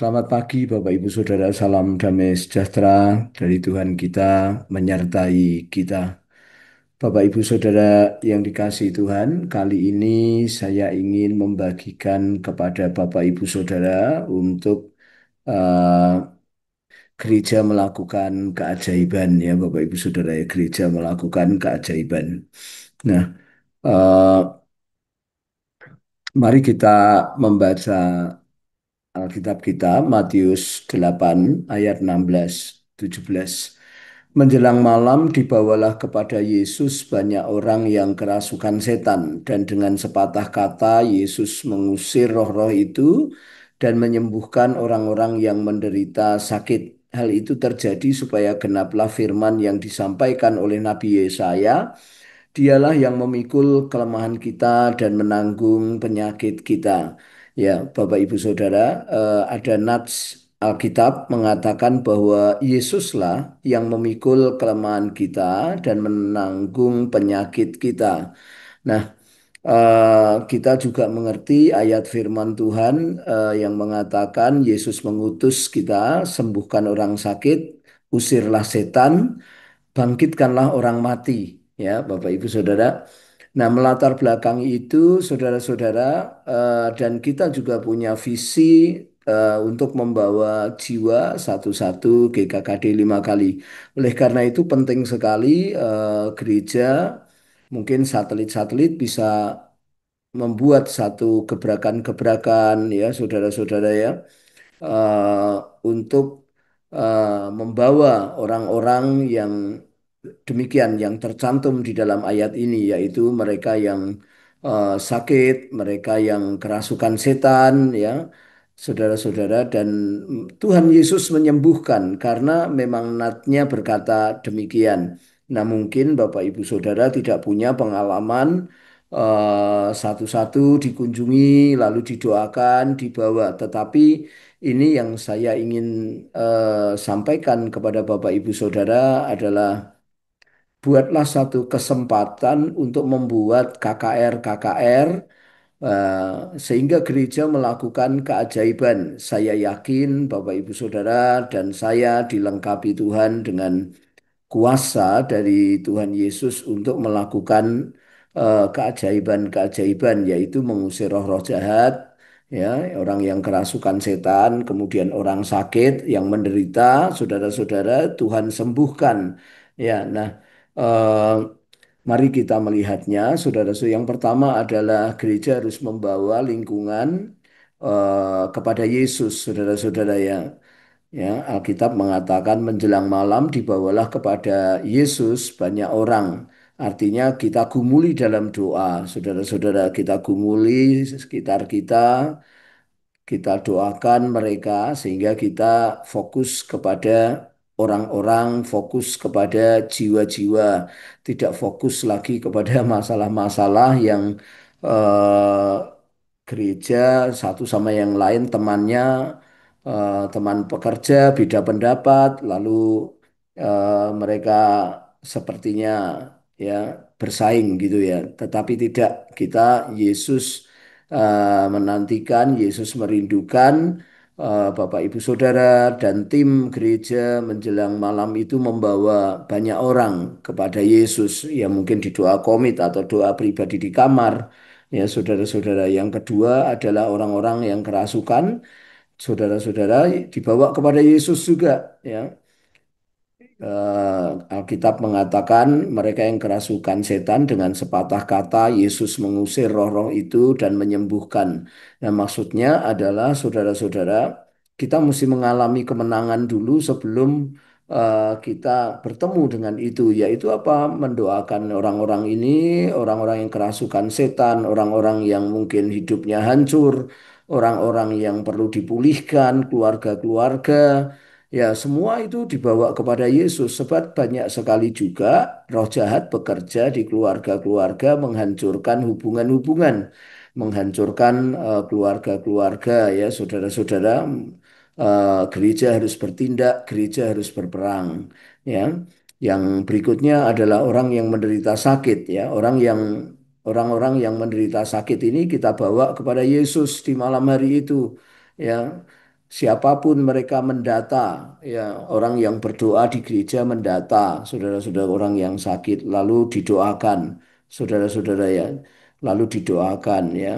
Selamat pagi Bapak Ibu Saudara, salam damai sejahtera dari Tuhan kita menyertai kita. Bapak Ibu Saudara yang dikasihi Tuhan, kali ini saya ingin membagikan kepada Bapak Ibu Saudara untuk eh, gereja melakukan keajaiban ya Bapak Ibu Saudara ya, gereja melakukan keajaiban. Nah, eh, mari kita membaca Alkitab kita Matius 8 ayat 16 17. Menjelang malam dibawalah kepada Yesus banyak orang yang kerasukan setan dan dengan sepatah kata Yesus mengusir roh-roh itu dan menyembuhkan orang-orang yang menderita sakit. Hal itu terjadi supaya genaplah firman yang disampaikan oleh Nabi Yesaya. Dialah yang memikul kelemahan kita dan menanggung penyakit kita. Ya, Bapak Ibu Saudara, ada nats Alkitab mengatakan bahwa Yesuslah yang memikul kelemahan kita dan menanggung penyakit kita. Nah, kita juga mengerti ayat firman Tuhan yang mengatakan Yesus mengutus kita, sembuhkan orang sakit, usirlah setan, bangkitkanlah orang mati, ya Bapak Ibu Saudara. Nah, melatar belakang itu saudara-saudara, dan kita juga punya visi untuk membawa jiwa satu-satu GKKD 5 kali. Oleh karena itu penting sekali gereja, mungkin satelit-satelit bisa membuat satu gebrakan-gebrakan ya saudara-saudara ya, eh, untuk membawa orang-orang yang demikian yang tercantum di dalam ayat ini, yaitu mereka yang sakit, mereka yang kerasukan setan, ya, saudara-saudara, dan Tuhan Yesus menyembuhkan karena memang natnya berkata demikian. Nah, mungkin Bapak Ibu Saudara tidak punya pengalaman satu-satu dikunjungi, lalu didoakan, dibawa, tetapi ini yang saya ingin sampaikan kepada Bapak Ibu Saudara adalah buatlah satu kesempatan untuk membuat KKR-KKR sehingga gereja melakukan keajaiban. Saya yakin Bapak Ibu Saudara dan saya dilengkapi Tuhan dengan kuasa dari Tuhan Yesus untuk melakukan keajaiban-keajaiban, yaitu mengusir roh-roh jahat, ya, orang yang kerasukan setan, kemudian orang sakit yang menderita, saudara-saudara, Tuhan sembuhkan. Ya, nah, eh, mari kita melihatnya, saudara-saudara. Yang pertama adalah gereja harus membawa lingkungan kepada Yesus, saudara-saudara ya. Ya, Alkitab mengatakan menjelang malam dibawalah kepada Yesus banyak orang. Artinya kita gumuli dalam doa, saudara-saudara, kita gumuli sekitar kita doakan mereka sehingga kita fokus kepada orang-orang, fokus kepada jiwa-jiwa, tidak fokus lagi kepada masalah-masalah yang eh, gereja satu sama yang lain temannya, teman pekerja beda pendapat, lalu mereka sepertinya ya bersaing gitu ya. Tetapi tidak, kita Yesus menantikan, Yesus merindukan Bapak Ibu Saudara dan tim gereja menjelang malam itu membawa banyak orang kepada Yesus, ya mungkin di doa komit atau doa pribadi di kamar. Ya, saudara-saudara, yang kedua adalah orang-orang yang kerasukan, saudara-saudara, dibawa kepada Yesus juga, ya. Alkitab mengatakan mereka yang kerasukan setan dengan sepatah kata Yesus mengusir roh-roh itu dan menyembuhkan. Nah, maksudnya adalah saudara-saudara, kita mesti mengalami kemenangan dulu sebelum kita bertemu dengan itu, yaitu apa? Mendoakan orang-orang ini, orang-orang yang kerasukan setan, orang-orang yang mungkin hidupnya hancur, orang-orang yang perlu dipulihkan, keluarga-keluarga. Ya, semua itu dibawa kepada Yesus. Sebab banyak sekali juga roh jahat bekerja di keluarga-keluarga, menghancurkan hubungan-hubungan, menghancurkan keluarga-keluarga. Ya, saudara-saudara, gereja harus bertindak, gereja harus berperang. Ya, yang berikutnya adalah orang yang menderita sakit. Ya, orang-orang yang menderita sakit ini kita bawa kepada Yesus di malam hari itu. Ya, siapapun mereka mendata, ya orang yang berdoa di gereja mendata, saudara-saudara orang yang sakit lalu didoakan, saudara-saudara ya, lalu didoakan ya.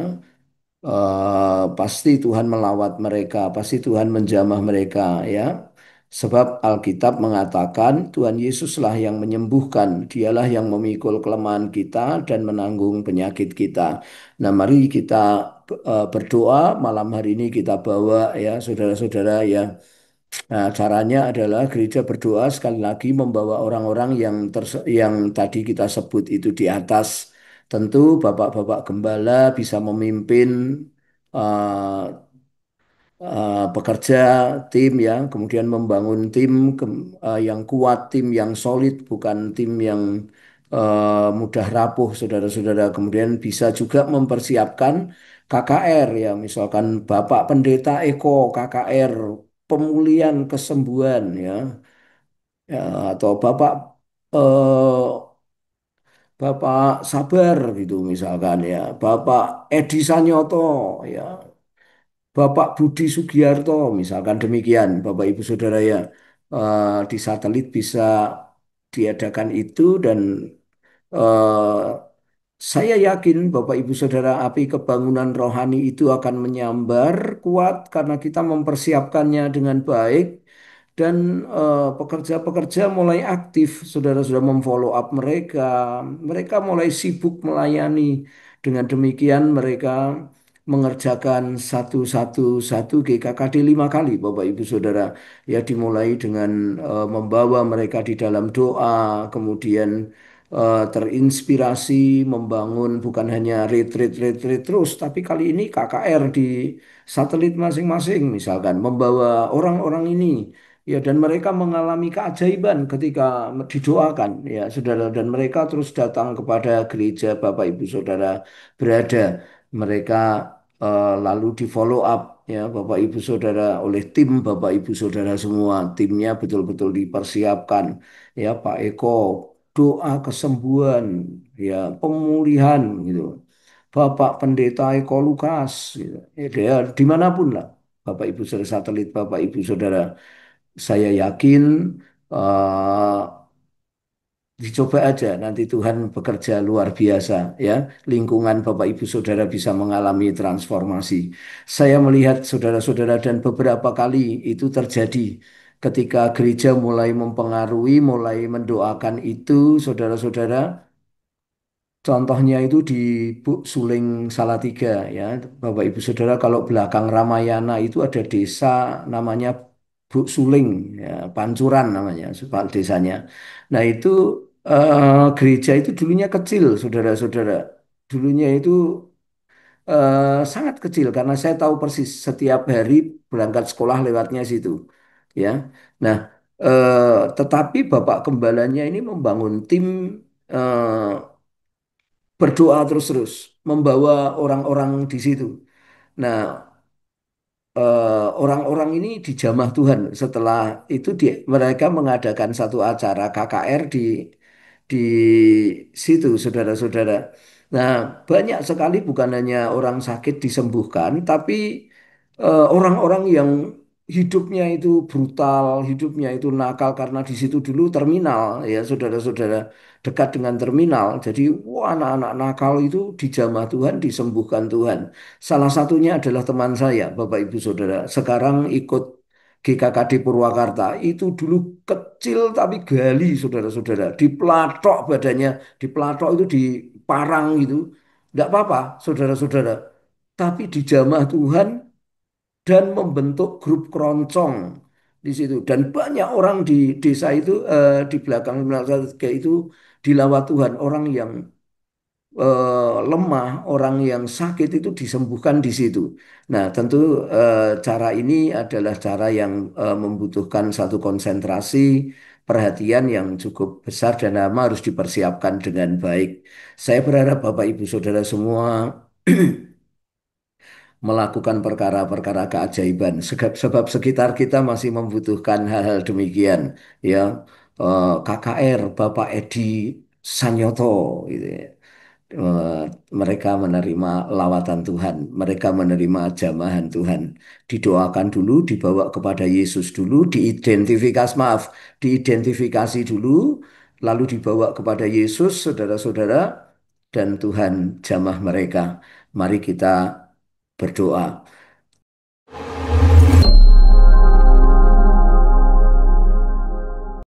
Pasti Tuhan melawat mereka, pasti Tuhan menjamah mereka ya. Sebab Alkitab mengatakan Tuhan Yesuslah yang menyembuhkan, Dialah yang memikul kelemahan kita dan menanggung penyakit kita. Nah, mari kita berdoa malam hari ini kita bawa ya saudara-saudara ya. Nah, caranya adalah gereja berdoa sekali lagi membawa orang-orang yang tadi kita sebut itu di atas. Tentu bapak-bapak gembala bisa memimpin eh, pekerja tim ya, kemudian membangun tim yang kuat, tim yang solid, bukan tim yang mudah rapuh, saudara-saudara. Kemudian bisa juga mempersiapkan KKR ya, misalkan Bapak Pendeta Eko KKR pemulihan kesembuhan ya, ya atau Bapak Sabar gitu misalkan ya, Bapak Edi Sanyoto ya, Bapak Budi Sugiarto, misalkan demikian, Bapak Ibu Saudara ya, di satelit bisa diadakan itu dan eh, saya yakin Bapak Ibu Saudara api kebangunan rohani itu akan menyambar kuat karena kita mempersiapkannya dengan baik dan pekerja-pekerja mulai aktif, saudara-saudara memfollow up mereka, mereka mulai sibuk melayani. Dengan demikian mereka mengerjakan satu GKKD 5 kali, Bapak Ibu Saudara. Ya dimulai dengan membawa mereka di dalam doa, kemudian terinspirasi membangun bukan hanya retreat terus, tapi kali ini KKR di satelit masing-masing, misalkan membawa orang-orang ini. Ya, dan mereka mengalami keajaiban ketika didoakan, ya, saudara, dan mereka terus datang kepada gereja Bapak Ibu Saudara berada. Mereka lalu di follow up, ya, Bapak Ibu Saudara oleh tim Bapak Ibu Saudara semua. Timnya betul-betul dipersiapkan, ya, Pak Eko, doa kesembuhan, ya, pemulihan, gitu. Bapak Pendeta Eko Lukas, gitu. Ya, dia dimanapun lah, Bapak Ibu Saudara satelit, Bapak Ibu Saudara. Saya yakin eh, dicoba aja nanti Tuhan bekerja luar biasa ya. Lingkungan Bapak Ibu Saudara bisa mengalami transformasi. Saya melihat saudara-saudara dan beberapa kali itu terjadi ketika gereja mulai mempengaruhi, mulai mendoakan itu saudara-saudara. Contohnya itu di Buk Suling Salatiga ya, Bapak Ibu Saudara kalau belakang Ramayana itu ada desa namanya Buk Suling ya, Pancuran namanya desanya. Nah itu gereja itu dulunya kecil, saudara-saudara. Dulunya itu sangat kecil karena saya tahu persis setiap hari berangkat sekolah lewatnya situ ya. Nah tetapi Bapak Gembalanya ini membangun tim eh, berdoa terus-terus, membawa orang-orang di situ. Nah, orang-orang ini dijamah Tuhan. Setelah itu mereka mengadakan satu acara KKR di situ, saudara-saudara. Nah, banyak sekali bukan hanya orang sakit disembuhkan, tapi orang-orang yang hidupnya itu brutal, hidupnya itu nakal karena di situ dulu terminal, ya saudara-saudara, dekat dengan terminal. Jadi, wah, anak-anak nakal itu dijamah Tuhan, disembuhkan Tuhan. Salah satunya adalah teman saya, Bapak Ibu Saudara. Sekarang ikut GKKD Purwakarta. Itu dulu kecil tapi gali, saudara-saudara. Dipelatok badannya, dipelatok itu diparang gitu. Tidak apa-apa, saudara-saudara. Tapi dijamah Tuhan dan membentuk grup keroncong di situ. Dan banyak orang di desa itu, di belakang kayak itu dilawat Tuhan. Orang yang lemah, orang yang sakit itu disembuhkan di situ. Nah, tentu cara ini adalah cara yang membutuhkan satu konsentrasi, perhatian yang cukup besar dan lama harus dipersiapkan dengan baik. Saya berharap Bapak Ibu Saudara semua melakukan perkara-perkara keajaiban. Sebab sekitar kita masih membutuhkan hal-hal demikian. Ya, KKR Bapak Edi Sanyoto, gitu ya. Eh, Mereka menerima lawatan Tuhan, mereka menerima jamahan Tuhan. Didoakan dulu, dibawa kepada Yesus dulu, diidentifikasi, maaf, diidentifikasi dulu, lalu dibawa kepada Yesus, saudara-saudara, dan Tuhan jamah mereka. Mari kita berdoa.